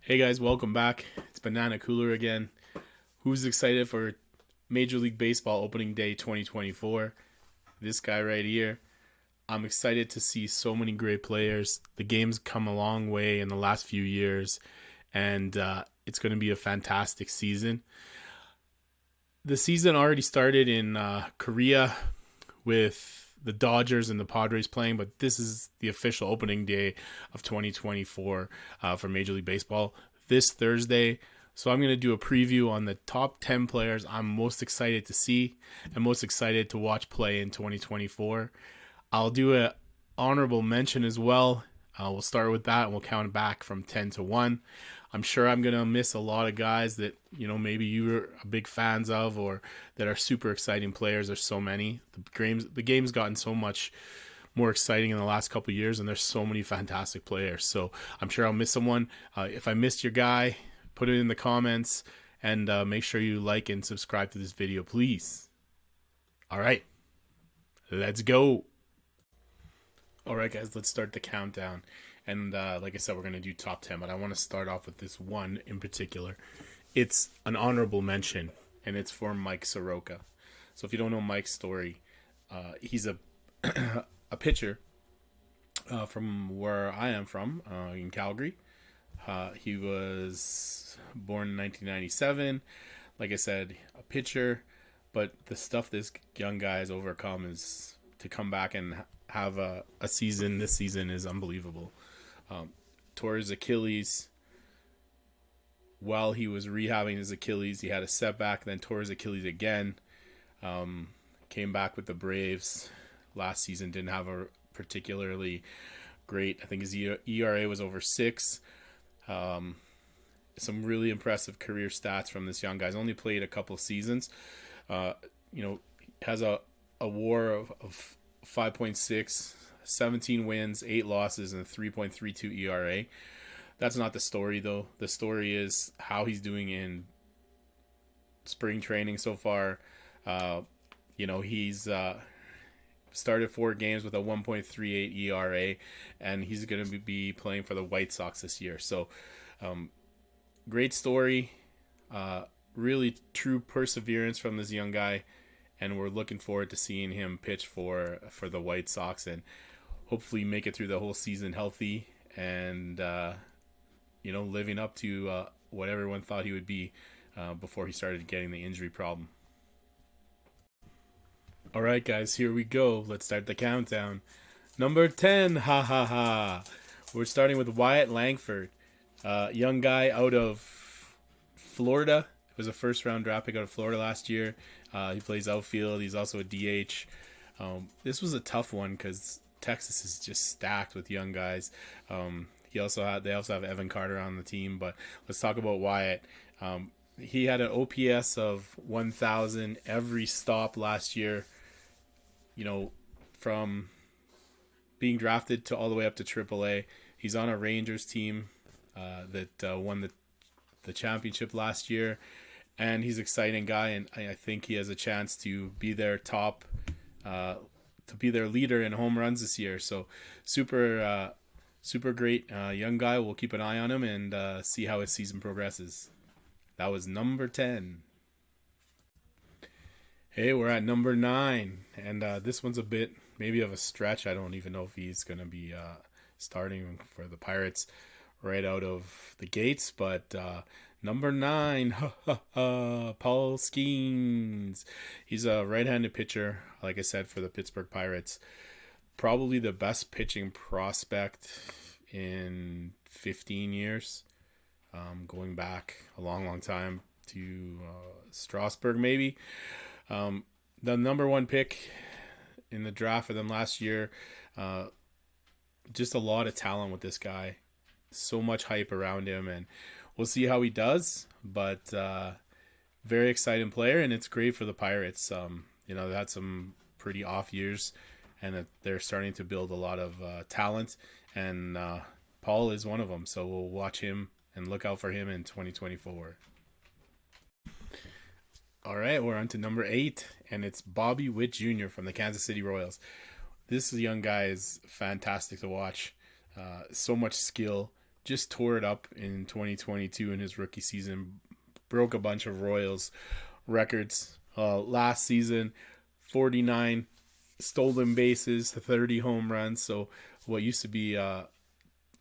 Hey guys, welcome back. It's Banana Cooler again. Who's excited for Major League Baseball opening day 2024? This guy right here. I'm excited to see so many great players. The game's come a long way in the last few years, and it's going to be a fantastic season. The season already started in Korea with the Dodgers and the Padres playing, but this is the official opening day of 2024 for Major League Baseball this Thursday. So I'm going to do a preview on the top 10 players I'm most excited to see and most excited to watch play in 2024. I'll do an honorable mention as well. We'll start with that and we'll count back from 10 to 1. I'm sure I'm going to miss a lot of guys that, maybe you're big fans of or that are super exciting players. There's so many. The game's gotten so much more exciting in the last couple of years, and there's so many fantastic players. So I'm sure I'll miss someone. If I missed your guy, put it in the comments, and make sure you like and subscribe to this video, please. All right, let's go. All right, guys, let's start the countdown. And like I said, we're going to do top 10, but I want to start off with this one in particular. It's an honorable mention, and it's for Mike Soroka. So if you don't know Mike's story, he's a a pitcher from where I am from, in Calgary. He was born in 1997. Like I said, a pitcher, but the stuff this young guy has overcome is to come back and have a season this season is unbelievable. Tore his Achilles while he was rehabbing his Achilles. He had a setback, then tore his Achilles again. Came back with the Braves last season. Didn't have a particularly great. I think his ERA was over 6. Some really impressive career stats from this young guy. He's only played a couple seasons. Has a WAR of 5.6, 17 wins, 8 losses, and a 3.32 ERA. That's not the story, though. The story is how he's doing in spring training so far. He's started 4 games with a 1.38 ERA, and he's going to be playing for the White Sox this year. So, great story. Really true perseverance from this young guy, and we're looking forward to seeing him pitch for the White Sox and hopefully make it through the whole season healthy and living up to what everyone thought he would be before he started getting the injury problem. All right, guys, here we go. Let's start the countdown. Number 10, ha ha ha. We're starting with Wyatt Langford, young guy out of Florida. He was a first-round draft pick out of Florida last year. He plays outfield. He's also a DH. This was a tough one because Texas is just stacked with young guys. They also have Evan Carter on the team. But let's talk about Wyatt. He had an OPS of 1,000 every stop last year. From being drafted to all the way up to AAA. He's on a Rangers team that won the championship last year, and he's an exciting guy, and I think he has a chance to be their to be their leader in home runs this year. So super great young guy. We'll keep an eye on him and see how his season progresses. That was number 10. Hey, we're at number 9, and this one's a bit maybe of a stretch. I don't even know if he's going to be starting for the Pirates right out of the gates, but number 9, Paul Skeens. He's a right-handed pitcher, like I said, for the Pittsburgh Pirates. Probably the best pitching prospect in 15 years, going back a long, long time to Strasburg, maybe. The number 1 pick in the draft for them last year. Just a lot of talent with this guy. So much hype around him, and we'll see how he does. But very exciting player, and it's great for the Pirates. They had some pretty off years, and they're starting to build a lot of talent. And Paul is one of them, so we'll watch him and look out for him in 2024. All right, we're on to number 8, and it's Bobby Witt Jr. from the Kansas City Royals. This young guy is fantastic to watch. So much skill, just tore it up in 2022 in his rookie season. Broke a bunch of Royals records. Last season, 49 stolen bases, 30 home runs. So what used to be an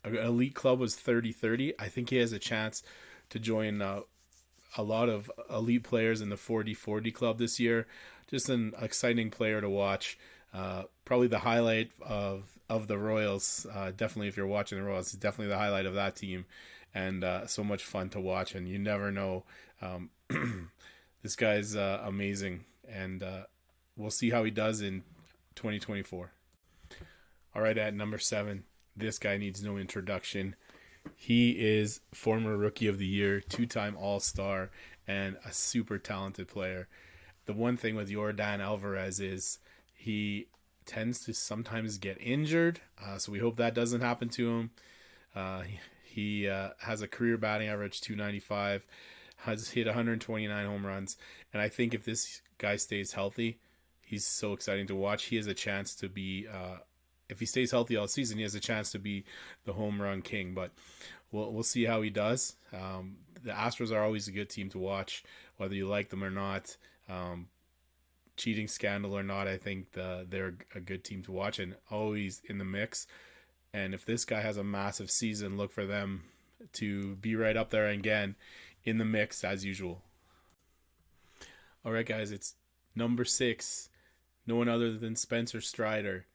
elite club was 30-30. I think he has a chance to join a lot of elite players in the 40-40 club this year. Just an exciting player to watch. Probably the highlight of the Royals. Definitely, if you're watching the Royals, it's definitely the highlight of that team. And so much fun to watch. And you never know. This guy's amazing. And we'll see how he does in 2024. All right, at number 7, this guy needs no introduction. He is former Rookie of the Year, 2-time All-Star, and a super talented player. The one thing with Yordan Alvarez is he tends to sometimes get injured, so we hope that doesn't happen to him. He has a career batting average 295, has hit 129 home runs, and I think if this guy stays healthy, he's so exciting to watch. He has a chance to be, if he stays healthy all season, he has a chance to be the home run king, but we'll see how he does. The Astros are always a good team to watch, whether you like them or not. Cheating scandal or not, I think they're a good team to watch and always in the mix. And if this guy has a massive season, look for them to be right up there again in the mix as usual. All right, guys, it's number 6. No one other than Spencer Strider,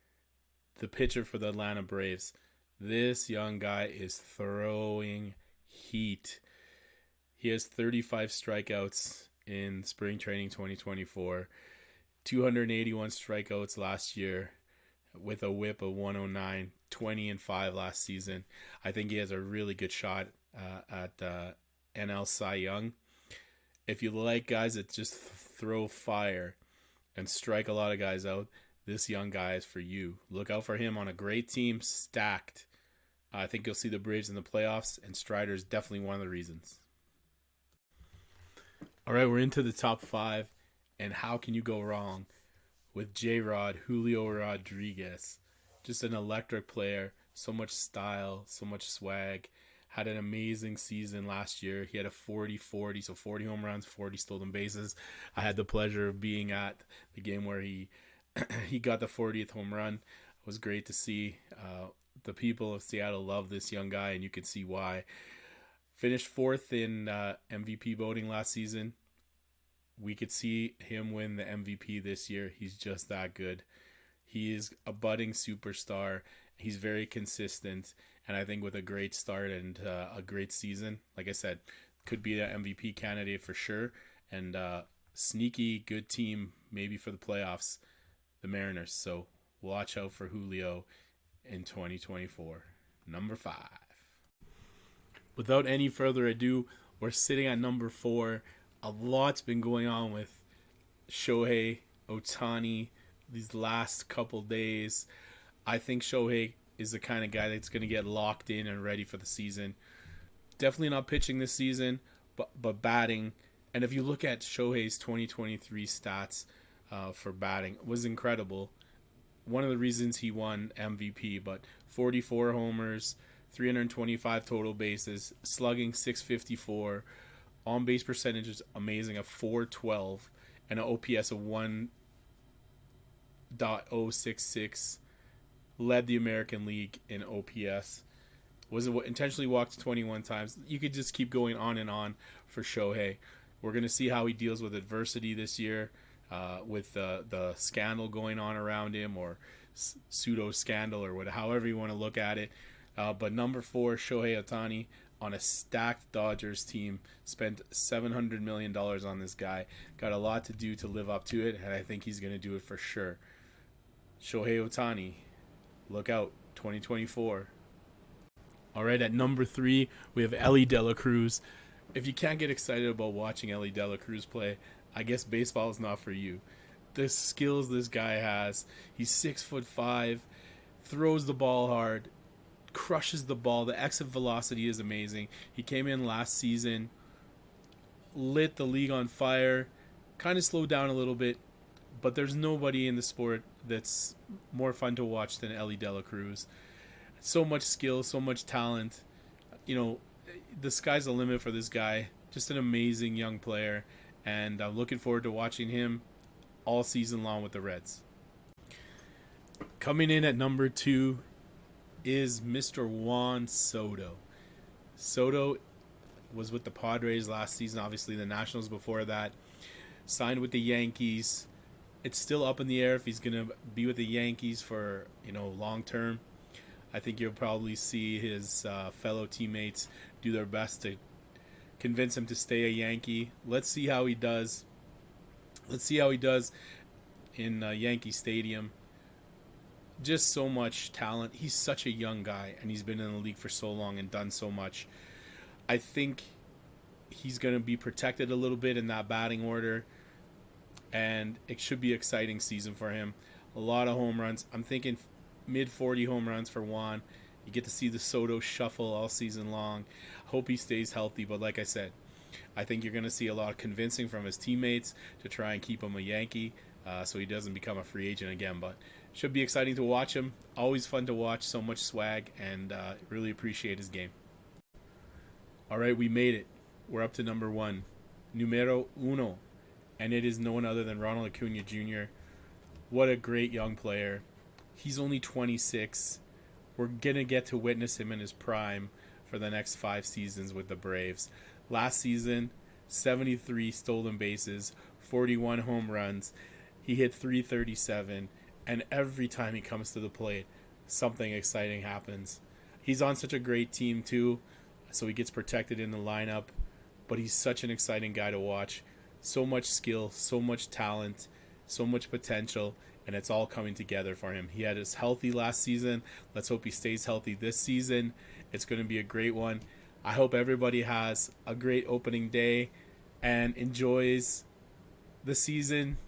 the pitcher for the Atlanta Braves. This young guy is throwing heat. He has 35 strikeouts in spring training 2024, 281 strikeouts last year with a whip of 109, 20-5 last season. I think he has a really good shot at NL Cy Young. If you like guys that just throw fire and strike a lot of guys out, this young guy is for you. Look out for him on a great team, stacked. I think you'll see the Braves in the playoffs, and Strider is definitely one of the reasons. All right, we're into the top 5, and how can you go wrong with J-Rod, Julio Rodriguez? Just an electric player, so much style, so much swag. Had an amazing season last year. He had a 40-40, so 40 home runs, 40 stolen bases. I had the pleasure of being at the game where he got the 40th home run. It was great to see. The people of Seattle love this young guy, and you can see why. Finished 4th in MVP voting last season. We could see him win the MVP this year. He's just that good. He is a budding superstar. He's very consistent, and I think with a great start and a great season, like I said, could be an MVP candidate for sure. And sneaky good team maybe for the playoffs, the Mariners. So watch out for Julio in 2024. Number 5. Without any further ado, we're sitting at number 4. A lot's been going on with Shohei Ohtani these last couple days. I think Shohei is the kind of guy that's going to get locked in and ready for the season. Definitely not pitching this season, but batting. And if you look at Shohei's 2023 stats for batting, it was incredible. One of the reasons he won MVP, but 44 homers, 325 total bases, slugging 654, on-base percentage is amazing of 412, and an OPS of 1.066. Led the American League in OPS. Was intentionally walked 21 times. You could just keep going on and on for Shohei. We're going to see how he deals with adversity this year, with the scandal going on around him, or pseudo scandal, or however you want to look at it. But number 4, Shohei Ohtani, on a stacked Dodgers team, spent $700 million on this guy. Got a lot to do to live up to it, and I think he's going to do it for sure. Shohei Ohtani, look out, 2024. All right, at number 3, we have Elly De La Cruz. If you can't get excited about watching Elly De La Cruz play, I guess baseball is not for you. The skills this guy has, he's 6'5", throws the ball hard, crushes the ball. The exit velocity is amazing. He came in last season, lit the league on fire, kind of slowed down a little bit, but there's nobody in the sport that's more fun to watch than Elly De La Cruz. So much skill, so much talent, you know, the sky's the limit for this guy. Just an amazing young player, and I'm looking forward to watching him all season long with the Reds. Coming in at number 2 is Mr. Juan Soto. Soto was with the Padres last season, obviously the Nationals before that. Signed with the Yankees. It's still up in the air if he's going to be with the Yankees for, long term. I think you'll probably see his fellow teammates do their best to convince him to stay a Yankee. Let's see how he does. Let's see how he does in Yankee Stadium. Just so much talent. He's such a young guy, and he's been in the league for so long and done so much. I think he's going to be protected a little bit in that batting order, and it should be an exciting season for him. A lot of home runs. I'm thinking mid-40 home runs for Juan. You get to see the Soto shuffle all season long. Hope he stays healthy, but like I said, I think you're going to see a lot of convincing from his teammates to try and keep him a Yankee so he doesn't become a free agent again. But should be exciting to watch him. Always fun to watch. So much swag, and really appreciate his game. All right, we made it. We're up to number 1, numero uno, and it is no one other than Ronald Acuna Jr. What a great young player. He's only 26. We're going to get to witness him in his prime for the next 5 seasons with the Braves. Last season, 73 stolen bases, 41 home runs. He hit .337, and every time he comes to the plate, something exciting happens. He's on such a great team too, so he gets protected in the lineup, but he's such an exciting guy to watch. So much skill, so much talent, so much potential, and it's all coming together for him. He had his healthy last season. Let's hope he stays healthy this season. It's going to be a great one. I hope everybody has a great opening day and enjoys the season.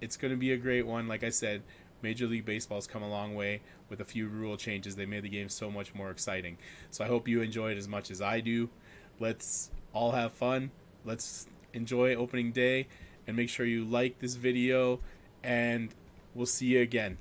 It's going to be a great one. Like I said, Major League Baseball's come a long way with a few rule changes. They made the game so much more exciting. So I hope you enjoy it as much as I do. Let's all have fun. Let's enjoy opening day, and make sure you like this video, and we'll see you again.